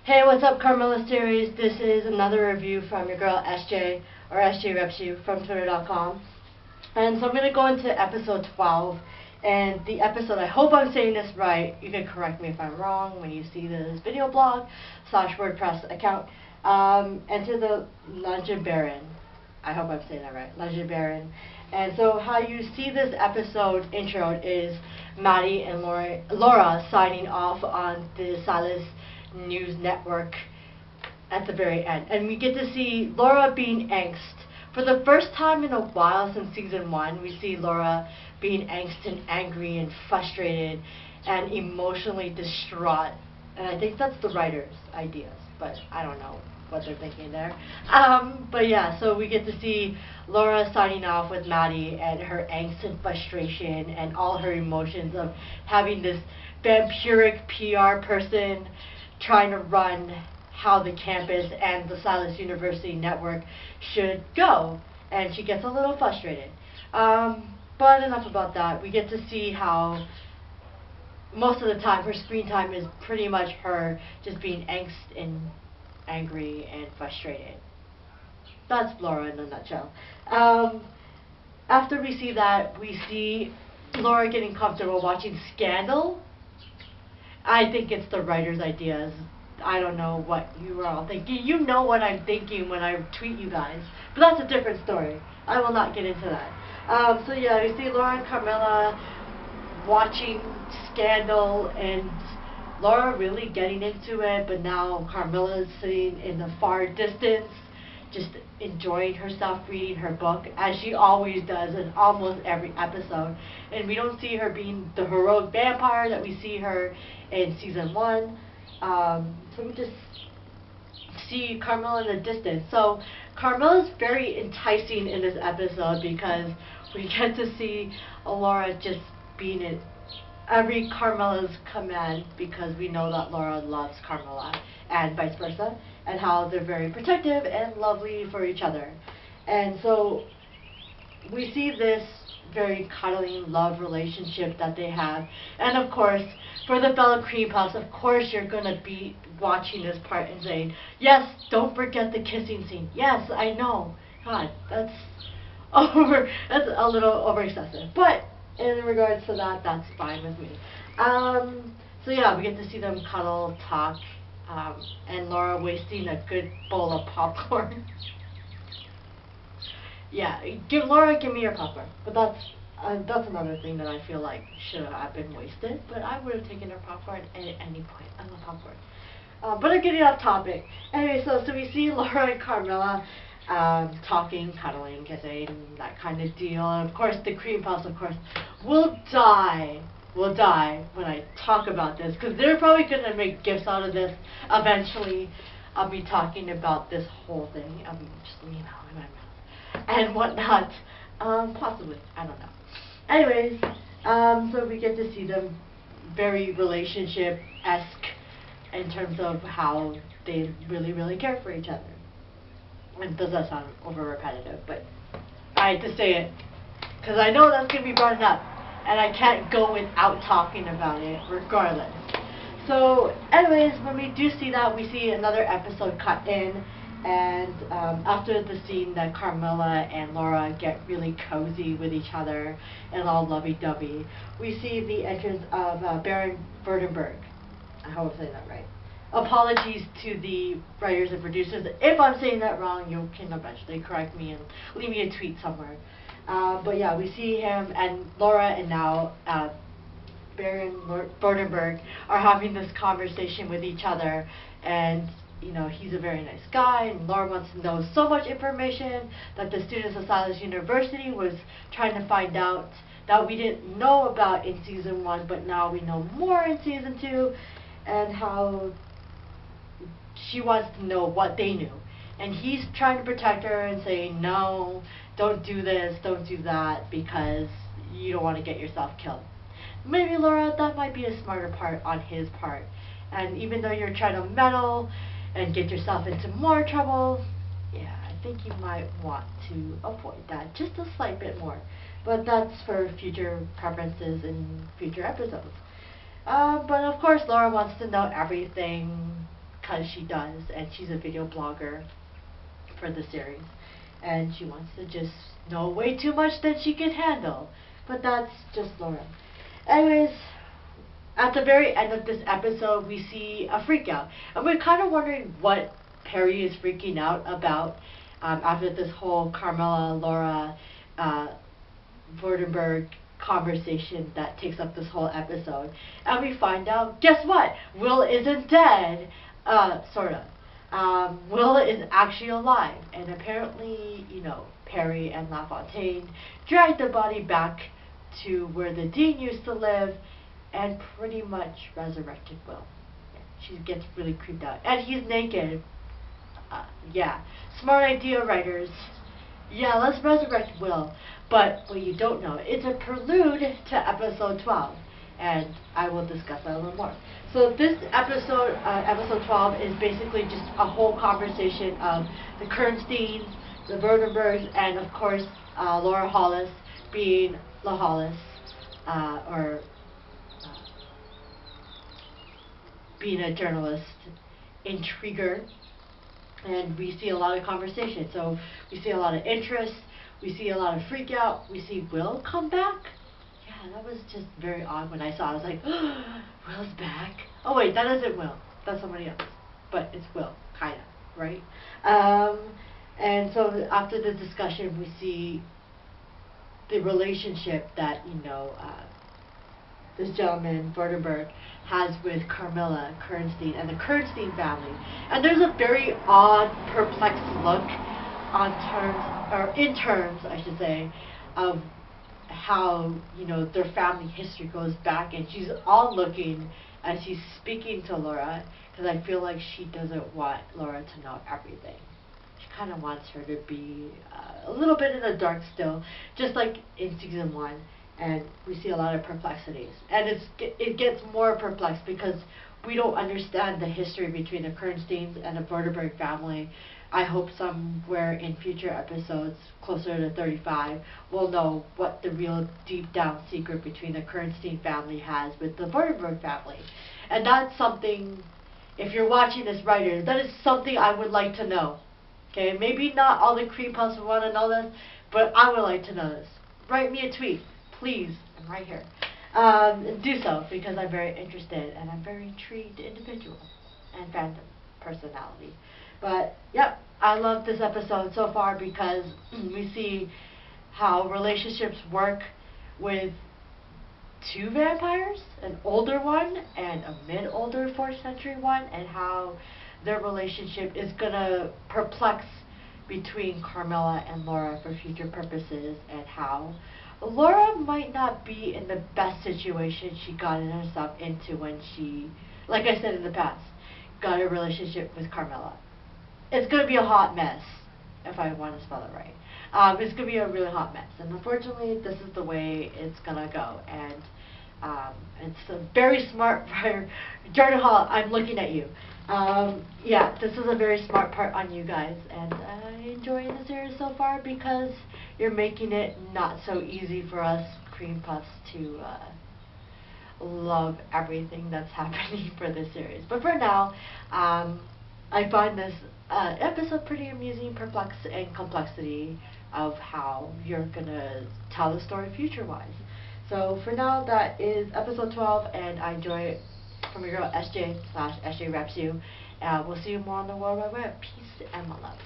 Hey, what's up, Carmilla series? This is another review from your girl SJ, or SJ Reps You from Twitter.com. And so I'm going to go into episode 12. And the episode, I hope I'm saying this right. You can correct me if I'm wrong when you see this video blog / WordPress account. Enter the Legend Baron. I hope I'm saying that right. Legend Baron. And so how you see this episode introed is Maddie and Laura signing off on the Silas News Network at the very end. And we get to see Laura being angst. For the first time in a while since season 1, we see Laura being angst and angry and frustrated and emotionally distraught. And I think that's the writer's ideas, but I don't know what they're thinking there. But yeah, so we get to see Laura signing off with Maddie and her angst and frustration and all her emotions of having this vampiric PR person trying to run how the campus and the Silas University network should go. And she gets a little frustrated. But enough about that. We get to see how most of the time her screen time is pretty much her just being angst and angry and frustrated. That's Laura in a nutshell. After we see that, we see Laura getting comfortable watching Scandal. I think it's the writer's ideas. I don't know what you are all thinking. You know what I'm thinking when I tweet you guys. But that's a different story. I will not get into that. So yeah, we see Laura and Carmilla watching Scandal and Laura really getting into it, but now Carmilla's sitting in the far distance, just enjoying herself reading her book, as she always does in almost every episode. And we don't see her being the heroic vampire that we see her in season 1. So we just see Carmilla in the distance. So Carmilla's very enticing in this episode because we get to see Laura just being in every Carmilla's command, because we know that Laura loves Carmilla and vice versa, and how they're very protective and lovely for each other. And so we see this very cuddling love relationship that they have. And of course, for the fellow cream puffs, of course you're going to be watching this part and saying, yes, don't forget the kissing scene. Yes, I know. God, that's that's a little over excessive. But in regards to that, that's fine with me. So yeah, we get to see them cuddle, talk, and Laura wasting a good bowl of popcorn. Yeah, Laura, give me your popcorn. But that's another thing that I feel like should have been wasted. But I would have taken her popcorn at any point. I love popcorn. But I'm getting off topic. Anyway, so we see Laura and Carmilla talking, cuddling, kissing, that kind of deal. And of course, the cream puffs, of course, will die when I talk about this, because they're probably going to make gifts out of this eventually. I'll be talking about this whole thing. Just in my mouth and whatnot. Possibly. I don't know. Anyways, so we get to see them very relationship-esque in terms of how they really, really care for each other. And does that sound over repetitive, but I had to say it because I know that's going to be brought up, and I can't go without talking about it regardless. So anyways, when we do see that, we see another episode cut in, and after the scene that Carmilla and Laura get really cozy with each other and all lovey-dovey, we see the entrance of Baron Verdenberg. I hope I'm saying that right. Apologies to the writers and producers. If I'm saying that wrong, you can eventually correct me and leave me a tweet somewhere. But yeah, we see him and Laura and now Baron Verdenberg are having this conversation with each other, and you know, he's a very nice guy, and Laura wants to know so much information that the students of Silas University was trying to find out that we didn't know about in season 1, but now we know more in season 2, and how she wants to know what they knew. And he's trying to protect her and saying, no, don't do this, don't do that, because you don't want to get yourself killed. Maybe, Laura, that might be a smarter part on his part. And even though you're trying to meddle and get yourself into more trouble, yeah, I think you might want to avoid that just a slight bit more. But that's for future preferences in future episodes. But of course, Laura wants to know everything, because she does, and she's a video blogger for the series, and she wants to just know way too much than she can handle. But that's just Laura. Anyways, at the very end of this episode, we see a freak out, and we're kind of wondering what Perry is freaking out about after this whole Carmilla, Laura, Vordenberg conversation that takes up this whole episode. And we find out, guess what? Will isn't dead. Sort of. Will is actually alive. And apparently, Perry and LaFontaine dragged the body back to where the dean used to live and pretty much resurrected Will. She gets really creeped out. And he's naked. Yeah. Smart idea, writers. Yeah, let's resurrect Will. But what you don't know, it's a prelude to episode 12. And I will discuss that a little more. So this episode, episode 12, is basically just a whole conversation of the Kernsteins, the Verdenbergs, and of course Laura Hollis being La Hollis, or being a journalist, intriguer. And we see a lot of conversation. So we see a lot of interest. We see a lot of freak out. We see Will come back. Yeah, that was just very odd when I saw it. I was like, oh, Will's back. Oh wait, that isn't Will. That's somebody else. But it's Will, kind of, right? And so after the discussion, we see the relationship that, this gentleman, Vordenberg, has with Carmilla Kernstein and the Kernstein family. And there's a very odd, perplexed look in terms, I should say, of how, their family history goes back. And she's all looking as she's speaking to Laura, because I feel like she doesn't want Laura to know everything. She kind of wants her to be a little bit in the dark still, just like in season 1. And we see a lot of perplexities. And it gets more perplexed because we don't understand the history between the Kernsteins and the Vordenberg family. I hope somewhere in future episodes, closer to 35, we'll know what the real deep down secret between the Kernstein family has with the Vordenberg family. And that's something, if you're watching this, writer, that is something I would like to know. Okay, maybe not all the creepos want to know this, but I would like to know this. Write me a tweet. Please, I'm right here. Do so, because I'm very interested and I'm a very intrigued individual and fandom personality. But yep, I love this episode so far because we see how relationships work with two vampires, an older one and a mid-older 4th century one, and how their relationship is gonna perplex between Carmilla and Laura for future purposes, and how Laura might not be in the best situation she got herself into when she, like I said in the past, got a relationship with Carmilla. It's going to be a hot mess, if I want to spell it right. It's going to be a really hot mess. And unfortunately, this is the way it's going to go. And it's a very smart part. Jordan Hall, I'm looking at you. Yeah, this is a very smart part on you guys. And I enjoy the series so far because you're making it not so easy for us cream puffs to love everything that's happening for this series. But for now, I find this episode pretty amusing, perplex, and complexity of how you're gonna tell the story future-wise. So for now, that is episode 12, and I enjoy it from your girl SJ /SJ Reps You. We'll see you more on the World Wide Web. Peace and my love.